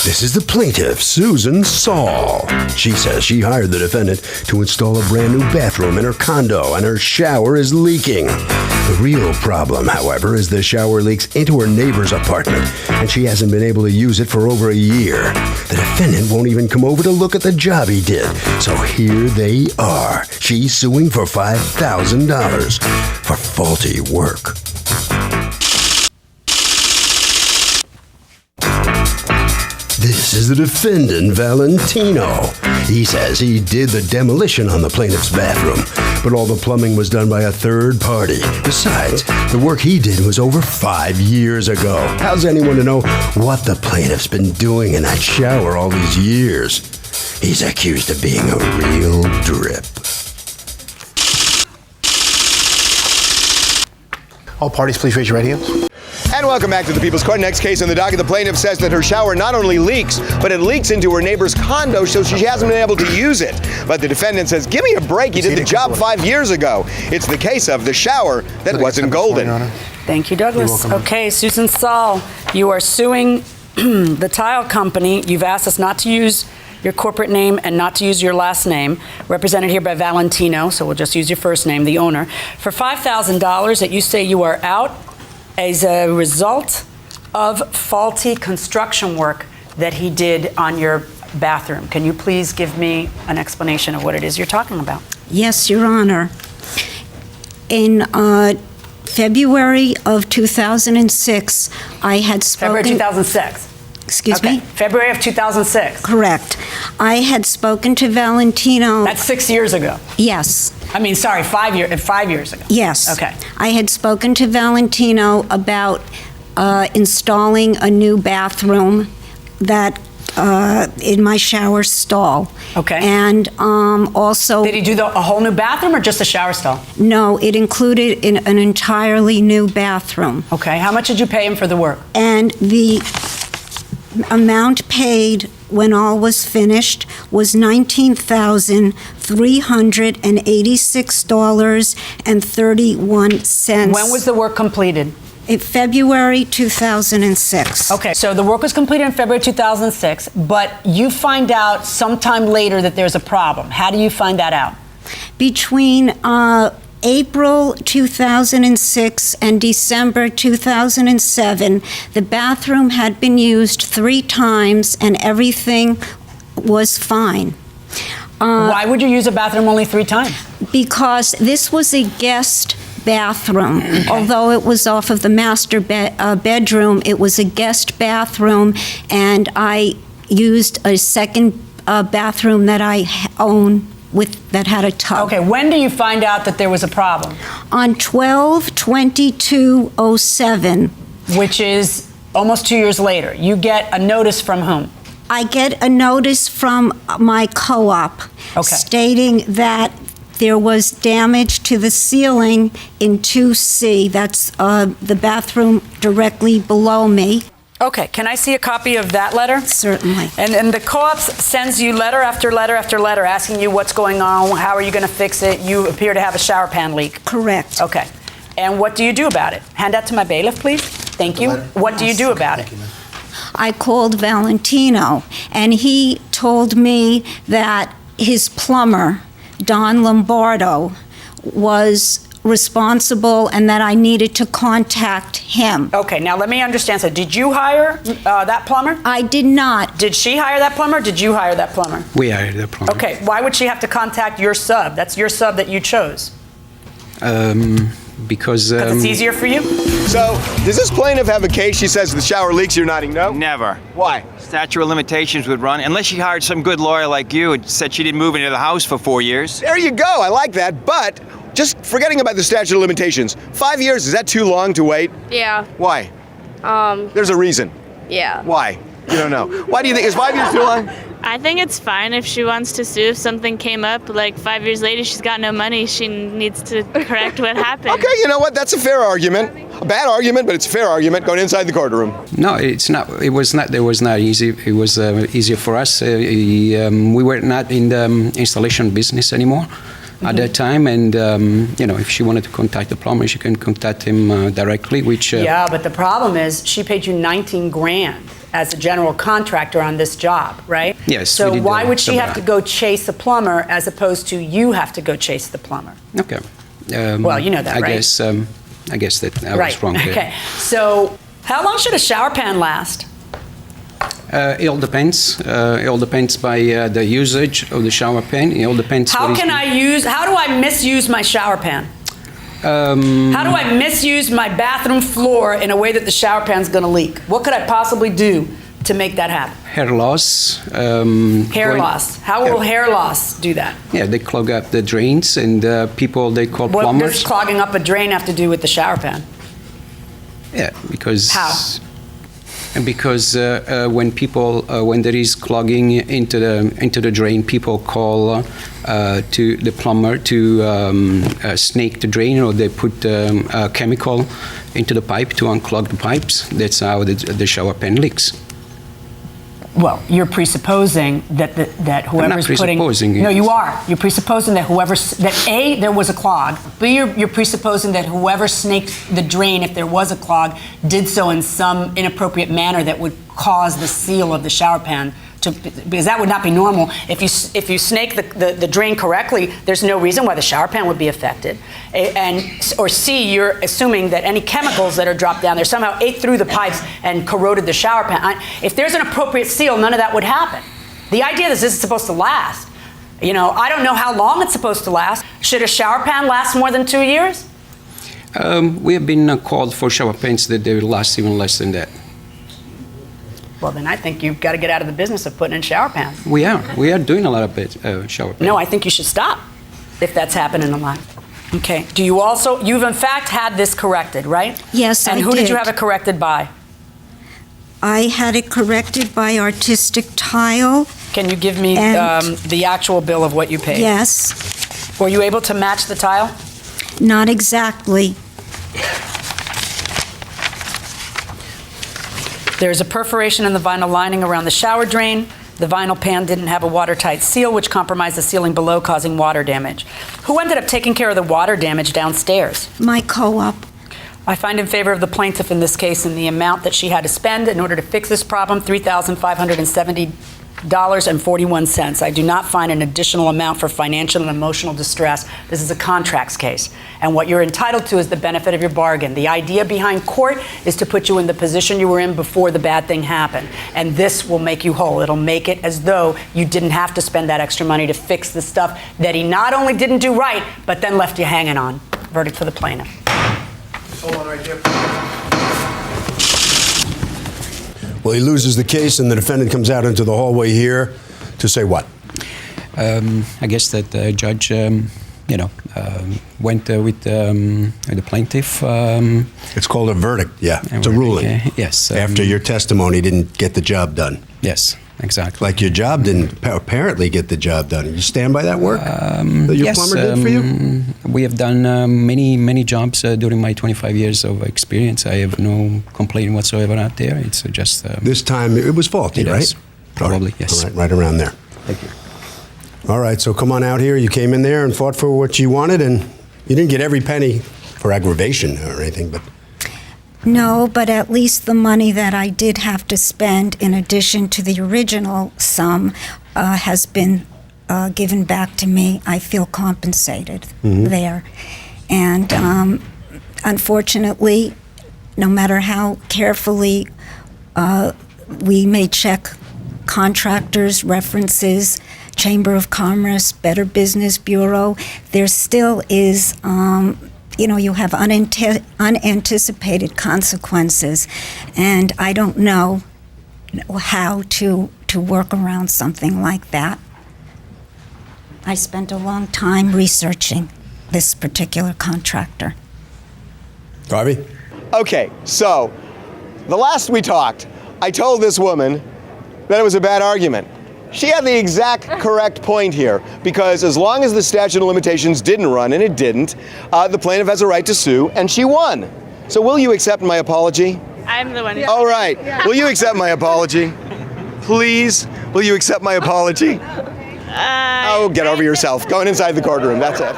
This is the plaintiff, Susan Saul. She says she hired the defendant to install a brand new bathroom in her condo and her shower is leaking. The real problem, however, is the shower leaks into her neighbor's apartment and she hasn't been able to use it for over a year. The defendant won't even come over to look at the job he did. So here they are. She's suing for $5,000 for faulty work. This is the defendant, Valentino. He says he did the demolition on the plaintiff's bathroom, but all the plumbing was done by a third party. Besides, the work he did was over 5 years ago. How's anyone to know what the plaintiff's been doing in that shower all these years? He's accused of being a real drip. All parties, please raise your right hands. And welcome back to the People's Court. Next case on the docket, the plaintiff says that her shower not only leaks, but it leaks into her neighbor's condo, so she hasn't been able to use it. But the defendant says, give me a break, you did the job 5 years ago. It's the case of the shower that wasn't golden. Thank you, Douglas. Okay, Susan Saul, you are suing the tile company. You've asked us not to use your corporate name and not to use your last name, represented here by Valentino, so we'll just use your first name, the owner, for $5,000 that you say you are out as a result of faulty construction work that he did on your bathroom. Can you please give me an explanation of what it is you're talking about? Yes, Your Honor. In February of 2006, I had spoken... February 2006? Excuse me? February of 2006? Correct. I had spoken to Valentino... That's 6 years ago? Yes. I mean, sorry, 5 years ago? Yes. Okay. I had spoken to Valentino about installing a new bathroom that in my shower stall. Okay. And also... Did he do a whole new bathroom or just a shower stall? No, it included an entirely new bathroom. Okay. How much did you pay him for the work? And the amount paid when all was finished was $19,386.31. When was the work completed? In February 2006. Okay, so the work was completed in February 2006, but you find out sometime later that there's a problem. How do you find that out? Between April 2006 and December 2007, the bathroom had been used 3 times and everything was fine. Why would you use a bathroom only 3 times? Because this was a guest bathroom. Okay. Although it was off of the master bedroom, it was a guest bathroom, and I used a second bathroom that I own that had a tub. Okay, when do you find out that there was a problem? On 12/22/07. Which is almost 2 years later. You get a notice from whom? I get a notice from my co-op stating that there was damage to the ceiling in 2C. That's the bathroom directly below me. Okay, can I see a copy of that letter? Certainly. And the co-op sends you letter after letter after letter asking you what's going on, how are you going to fix it? You appear to have a shower pan leak. Correct. Okay. And what do you do about it? Hand that to my bailiff, please. Thank you. What do you do about it? I called Valentino, and he told me that his plumber, Don Lombardo, was responsible and that I needed to contact him. Okay, now let me understand. So did you hire that plumber? I did not. Did she hire that plumber? Did you hire that plumber? We hired the plumber. Okay, why would she have to contact your sub? That's your sub that you chose. Because it's easier for you? So, does this plaintiff have a case? She says the shower leaks, you're nodding no? Never. Why? Statute of limitations would run, unless she hired some good lawyer like you and said she didn't move into the house for 4 years. There you go, I like that, but just forgetting about the statute of limitations. 5 years, is that too long to wait? Yeah. Why? There's a reason. Yeah. Why? You don't know. Why do you think, is 5 years too long? I think it's fine if she wants to sue. If something came up, like 5 years later, she's got no money, she needs to correct what happened. Okay, you know what? That's a fair argument. A bad argument, but it's a fair argument going inside the courtroom. No, it's not. It was not easy. It was easier for us. We were not in the installation business anymore at that time, and if she wanted to contact the plumber, she can contact him directly. Which yeah, but the problem is she paid you 19 grand. as a general contractor on this job, right? Yes, So we did why the- would she the have to back. go chase the plumber as opposed to you have to go chase the plumber? Okay. Well, you know that, right? I guess that I Right. was wrong there. Okay. So how long should a shower pan last? It all depends. It all depends by the usage of the shower pan. It all depends. How do I misuse my shower pan? How do I misuse my bathroom floor in a way that the shower pan's going to leak? What could I possibly do to make that happen? Hair loss. Hair loss. How will hair loss do that? Yeah, they clog up the drains, and people they call What plumbers. does clogging up a drain have to do with the shower pan? Yeah, because How? Because when people when there is clogging into the drain, people call to the plumber to snake the drain, or they put a chemical into the pipe to unclog the pipes. That's how the shower pan leaks. Well, you're presupposing that that whoever's putting. presupposing No, it. you are. You're presupposing that that A, there was a clog. B, you're presupposing that whoever snaked the drain, if there was a clog, did so in some inappropriate manner that would cause the seal of the shower pan to, because that would not be normal. If you snake the drain correctly, there's no reason why the shower pan would be affected. Or C, you're assuming that any chemicals that are dropped down there somehow ate through the pipes and corroded the shower pan. If there's an appropriate seal, none of that would happen. The idea that this is supposed to last, I don't know how long it's supposed to last. Should a shower pan last more than 2 years? We have been called for shower pans that they will last even less than that. Well, then I think you've got to get out of the business of putting in shower pans. We are doing a lot of shower pans. No, I think you should stop if that's happening a lot. Okay. You've in fact had this corrected, right? Yes, and I who did you did. have it corrected by? I had it corrected by Artistic Tile. Can you give me And- the actual bill of what you paid? Yes, Were you able to match the tile? not exactly. There's a perforation in the vinyl lining around the shower drain. The vinyl pan didn't have a watertight seal, which compromised the ceiling below, causing water damage. Who ended up taking care of the water damage downstairs? My co-op. I find in favor of the plaintiff in this case in the amount that she had to spend in order to fix this problem, $3,570.41. I do not find an additional amount for financial and emotional distress. This is a contracts case. And what you're entitled to is the benefit of your bargain. The idea behind court is to put you in the position you were in before the bad thing happened. And this will make you whole. It'll make it as though you didn't have to spend that extra money to fix the stuff that he not only didn't do right, but then left you hanging on. Verdict for the plaintiff. Hold on right here. Well, he loses the case, and the defendant comes out into the hallway here to say what? I guess that the judge, went with the plaintiff. It's called a verdict, yeah. It's a ruling. Yes. After your testimony didn't get the job done. Yes, exactly. Like your job didn't apparently get the job done. You stand by that work that your yes, plumber did for you? We have done many jobs during my 25 years of experience. I have no complaint whatsoever out there. It's just... This time it was faulty, it right? is. Probably, All yes. right, right around there. Thank you. All right, so come on out here. You came in there and fought for what you wanted, and you didn't get every penny for aggravation or anything, but No, but at least the money that I did have to spend in addition to the original sum has been given back to me. I feel compensated there. And unfortunately, no matter how carefully we may check contractors, references, Chamber of Commerce, Better Business Bureau, there still is, you have unanticipated consequences, and I don't know how to work around something like that. I spent a long time researching this particular contractor. Harvey? Okay, so the last we talked, I told this woman that it was a bad argument. She had the exact correct point here, because as long as the statute of limitations didn't run, and it didn't, the plaintiff has a right to sue, and she won. So will you accept my apology? I'm the one. All right. Will you accept my apology? Please, will you accept my apology? Oh, get over yourself. Going inside the courtroom, that's it.